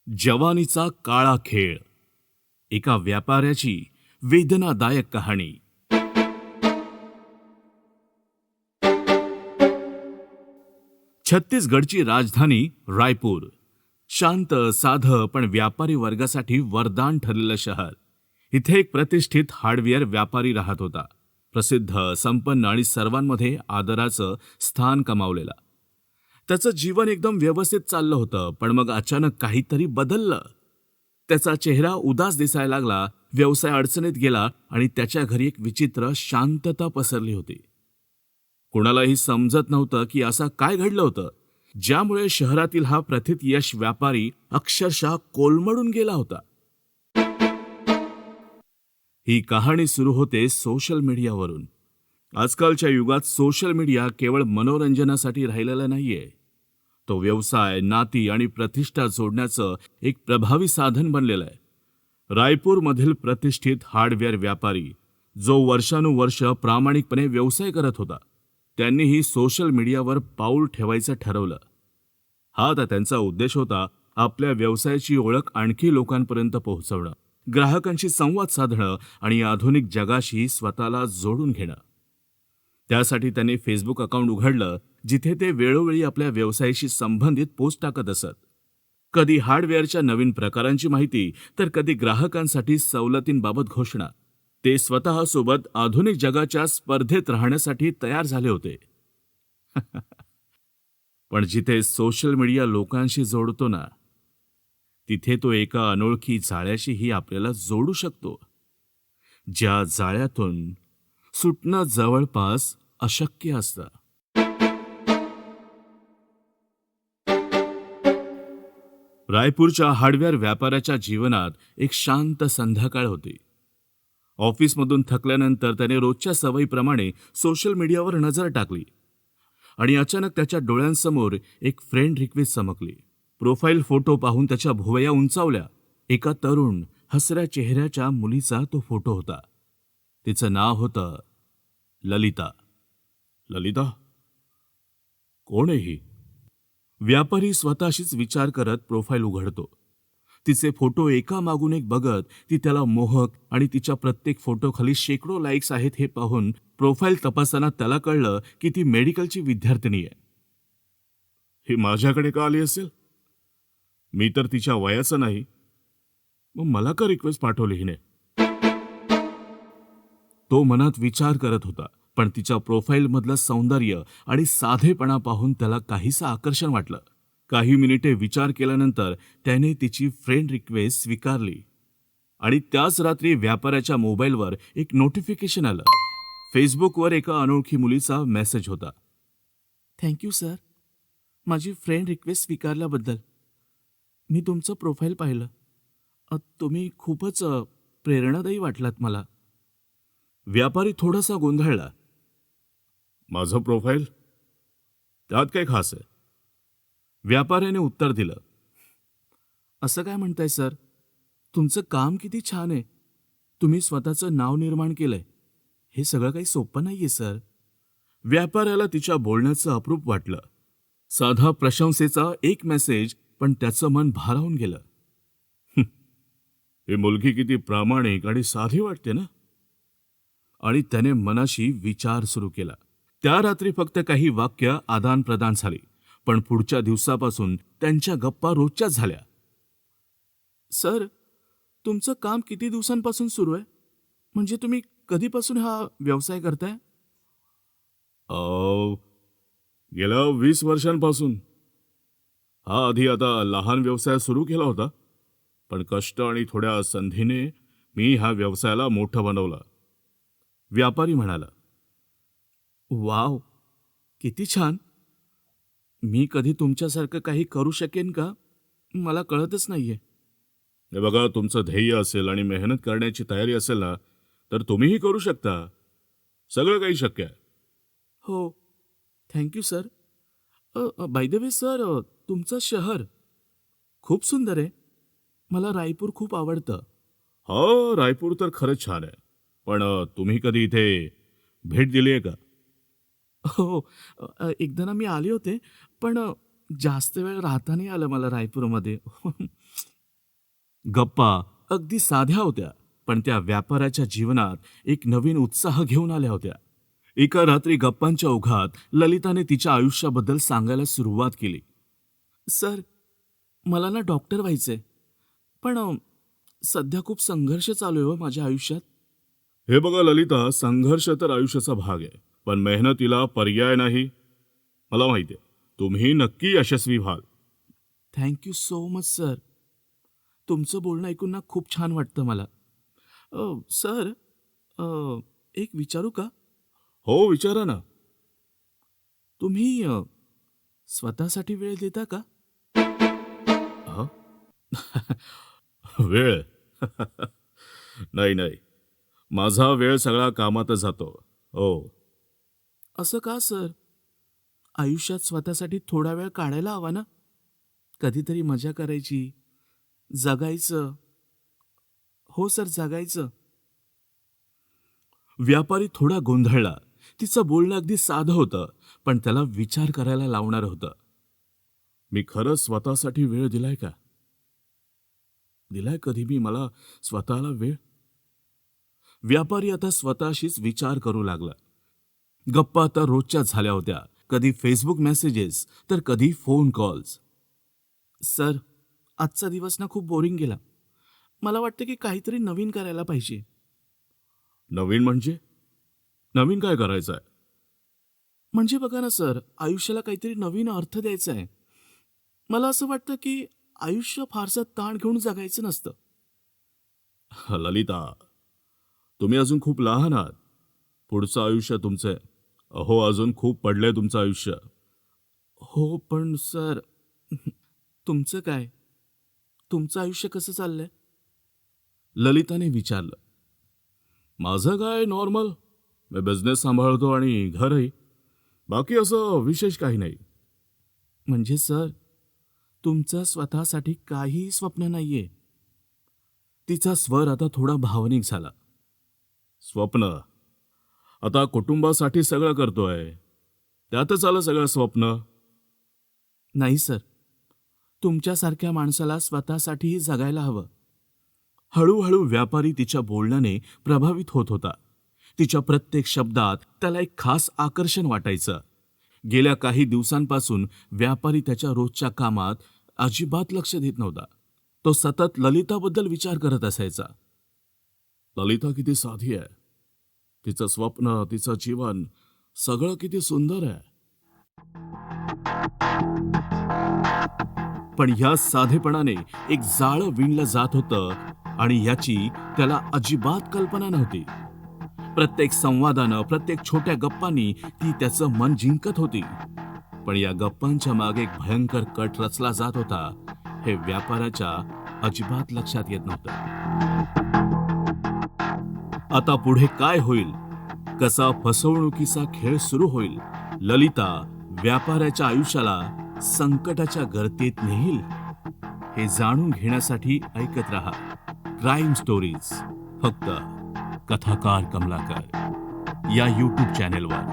जवानीचा काळा खेळ. एका व्यापाऱ्याची वेदनादायक कहाणी. छत्तीसगडची राजधानी रायपूर. शांत, साधं पण व्यापारी वर्गासाठी वरदान ठरलेलं शहर. इथे एक प्रतिष्ठित हार्डवेअर व्यापारी राहत होता. प्रसिद्ध, संपन्न आणि सर्वांमध्ये आदराचं स्थान कमावलेला. त्याचं जीवन एकदम व्यवस्थित चाललं होतं, पण मग अचानक काहीतरी बदललं. त्याचा चेहरा उदास दिसायला लागला, व्यवसाय अडचणीत गेला आणि त्याच्या घरी एक विचित्र शांतता पसरली होती. कुणालाही समजत नव्हतं की असं काय घडलं होतं, ज्यामुळे शहरातील हा प्रथितयश व्यापारी अक्षरशः कोलमडून गेला होता. ही कहाणी सुरू होते सोशल मीडियावरून. आजकालच्या युगात सोशल मीडिया केवळ मनोरंजनासाठी राहिलेला नाहीये. तो व्यवसाय, नाती आणि प्रतिष्ठा जोडण्याचं एक प्रभावी साधन बनलेलं आहे. रायपूरमधील प्रतिष्ठित हार्डवेअर व्यापारी, जो वर्षानुवर्ष प्रामाणिकपणे व्यवसाय करत होता, त्यांनीही सोशल मीडियावर पाऊल ठेवायचं ठरवलं. हा आता त्यांचा उद्देश होता आपल्या व्यवसायाची ओळख आणखी लोकांपर्यंत पोहोचवणं, ग्राहकांशी संवाद साधणं आणि आधुनिक जगाशी स्वतःला जोडून घेणं. त्यासाठी त्यांनी फेसबुक अकाउंट उघडलं, जिथे ते वेळोवेळी आपल्या व्यवसायाशी संबंधित पोस्ट टाकत असत. कधी हार्डवेअरच्या नवीन प्रकारांची माहिती, तर कधी ग्राहकांसाठी सवलतींबाबत घोषणा. ते स्वतःसोबत आधुनिक जगाच्या स्पर्धेत राहण्यासाठी तयार झाले होते. पण जिथे सोशल मीडिया लोकांशी जोडतो ना, तिथे तो एका अनोळखी जाळ्याशीही आपल्याला जोडू शकतो, ज्या जाळ्यातून सुटणं जवळपास अशक्य असतं. रायपूरच्या हार्डवेअर व्यापाऱ्याच्या जीवनात एक शांत संध्याकाळ होती. ऑफिसमधून थकल्यानंतर त्याने रोजच्या सवयीप्रमाणे सोशल मीडियावर नजर टाकली आणि अचानक त्याच्या डोळ्यांसमोर एक फ्रेंड रिक्वेस्ट चमकली. प्रोफाईल फोटो पाहून त्याच्या भुवया उंचावल्या. एका तरुण, हसऱ्या चेहऱ्याच्या मुलीचा तो फोटो होता. तिचं नाव होतं ललिता. ललिता? कोण आहे ही? व्यापारी स्वतःशीच विचार करत प्रोफाईल उघडतो. तिचे फोटो एकामागून एक बघत ती त्याला मोहक आणि तिच्या प्रत्येक फोटोखाली शेकडो लाईक्स आहेत हे पाहून प्रोफाईल तपासताना त्याला कळलं की ती मेडिकलची विद्यार्थिनी आहे. ही माझ्याकडे का आली असेल? मी तर तिच्या वयाचं नाही. मग मला का रिक्वेस्ट पाठवली हिने? तो मनात विचार करत होता, पण तिच्या प्रोफाईलमधलं सौंदर्य आणि साधेपणा पाहून त्याला काहीसं आकर्षण वाटलं. काही मिनिटे विचार केल्यानंतर त्याने तिची फ्रेंड रिक्वेस्ट स्वीकारली आणि त्याच रात्री व्यापाऱ्याच्या मोबाईलवर एक नोटिफिकेशन आलं. फेसबुकवर एका अनोळखी मुलीचा मेसेज होता. थँक्यू सर, माझी फ्रेंड रिक्वेस्ट स्वीकारल्याबद्दल. मी तुमचं प्रोफाईल पाहिलं. तुम्ही खूपच प्रेरणादायी वाटलात मला. व्यापारी थोडासा गोंधळला. माझं प्रोफाईल? त्यात काय खास आहे? व्यापाऱ्याने उत्तर दिलं. असं काय म्हणताय सर? तुमचं काम किती छान आहे. तुम्ही स्वतःचं नाव निर्माण केलंय. हे सगळं काही सोपं नाहीये सर. व्यापाऱ्याला तिच्या बोलण्याचं अप्रूप वाटलं. साधा प्रशंसेचा एक मेसेज, पण त्याचं मन भारावून गेलं. ही मुलगी किती प्रामाणिक आणि साधी वाटते ना? आणि त्याने मनाशी विचार सुरू केला. त्या रात्री फक्त काही वाक्य आदान प्रदान झाली, पण पुढच्या दिवसापासून त्यांच्या गप्पा रोजच्याच झाल्या. सर, तुमचं काम किती दिवसांपासून सुरू आहे? म्हणजे तुम्ही कधीपासून हा व्यवसाय करताय? गेल्या 20 वर्षांपासून. हा आधी आता लहान व्यवसाय सुरू केला होता, पण कष्ट आणि थोड्या संधीने मी ह्या व्यवसायाला मोठं बनवलं. व्यापारी म्हणाला. वाव, किती छान. मी कधी तुमच्यासारखं काही करू शकेन का? मला कळतच नाहीये. हे बघा, तुमचं ध्येय असेल आणि मेहनत करण्याची तयारी असेल ना, तर तुम्हीही करू शकता. सगळं काही शक्य आहे. हो, thank you sir. By the way sir, तुमचं शहर खूप सुंदर आहे. मला रायपूर खूप आवडतं. हो, रायपूर तर खरंच छान आहे. पण तुम्ही कधी इथे भेट दिली आहे का? हो, एकदा ना मी आले होते, पण जास्त वेळ राहता नाही आलं मला रायपूरमध्ये. गप्पा अगदी साध्या होत्या, पण त्या व्यापाऱ्याच्या जीवनात एक नवीन उत्साह घेऊन आल्या होत्या. एका रात्री गप्पांच्या ओघात ललिताने तिच्या आयुष्याबद्दल सांगायला सुरुवात केली. सर, मला ना डॉक्टर व्हायचंय, पण सध्या खूप संघर्ष चालू आहे हो माझ्या आयुष्यात. हे बघा ललिता, संघर्ष तर आयुष्याचा भाग आहे, पण मेहनतीला पर्याय नाही. मला माहिती आहे, तुम्ही नक्की यशस्वी व्हाल. Thank you so much sir. तुमचं बोलणं ऐकून ना खूप छान वाटतं मला. सर, एक विचारू का? हो, विचारा ना. तुम्ही स्वतःसाठी वेळ देता का? हं? वेळ? नाही नाही, माझा वेळ सगळा कामातच जातो. हो. असं का सर? आयुष्यात स्वतःसाठी थोडा वेळ काढायला हवा ना. कधीतरी मजा करायची, जगायचं. हो सर, जगायचं. व्यापारी थोडा गोंधळला. तिचं बोलणं अगदी साधं होतं, पण त्याला विचार करायला लावणारं होतं. मी खरंच स्वतःसाठी वेळ दिलाय का? दिलाय कधी मी मला स्वतःला वेळ? व्यापारी आता स्वतःशीच विचार करू लागला. गप्पा आता रोजच्या झाल्या होत्या. कधी फेसबुक मेसेजेस, तर कधी फोन कॉल्स. सर, आजचा दिवस ना खूप बोरिंग गेला. मला वाटतं की काहीतरी नवीन करायला पाहिजे. नवीन म्हणजे? नवीन काय करायचं आहे? म्हणजे बघा ना सर, आयुष्याला काहीतरी नवीन अर्थ द्यायचा आहे. मला असं वाटतं की आयुष्य फारसं ताण घेऊन जगायचं नसतं. ललिता, तुम्ही अजून खूप लहान आहात. पुढचं आयुष्य तुमचं आहे. अहो, अजून खूप पडलंय तुमचं आयुष्य. हो, पण सर, तुमचं काय? तुमचं आयुष्य कसं चाललंय? ललिताने विचारलं. माझं काय नॉर्मल. मी बिझनेस सांभाळतो आणि घरही. बाकी असं विशेष काही नाही. म्हणजे सर, तुमचं स्वतःसाठी काहीही स्वप्न नाहीये? तिचा स्वर आता थोडा भावनिक झाला. स्वप्न? आता कुटुंबासाठी सगळं करतोय, त्यातच आलं सगळं स्वप्न. नाही सर, तुमच्यासारख्या माणसाला स्वतःसाठीही जगायला हवं. हळूहळू व्यापारी तिच्या बोलण्याने प्रभावित होत होता. तिच्या प्रत्येक शब्दात त्याला एक खास आकर्षण वाटायचं. गेल्या काही दिवसांपासून व्यापारी त्याच्या रोजच्या कामात अजिबात लक्ष देत नव्हता. तो सतत ललिताबद्दल विचार करत असायचा. ललिता किती साधी आहे. तिचं स्वप्न, तिचं जीवन, सगळं किती सुंदर आहे. पण ह्या साधेपणाने एक जाळं विणलं जात होतं आणि याची त्याला अजिबात कल्पना नव्हती. प्रत्येक संवादानं, प्रत्येक छोट्या गप्पांनी ती त्याचं मन जिंकत होती. पण या गप्पांच्या मागे एक भयंकर कट रचला जात होता, हे व्यापाऱ्याच्या अजिबात लक्षात येत नव्हतं. आता पुढे काय होईल? कसा फसवणुकीचा खेळ सुरू होईल? ललिता व्यापाऱ्याच्या आयुष्याला संकटाच्या गर्तेत नेईल? हे जाणून घेण्यासाठी ऐकत रहा क्राईम स्टोरीज, फक्त कथाकार कमलाकर या यूट्यूब चॅनेलवर.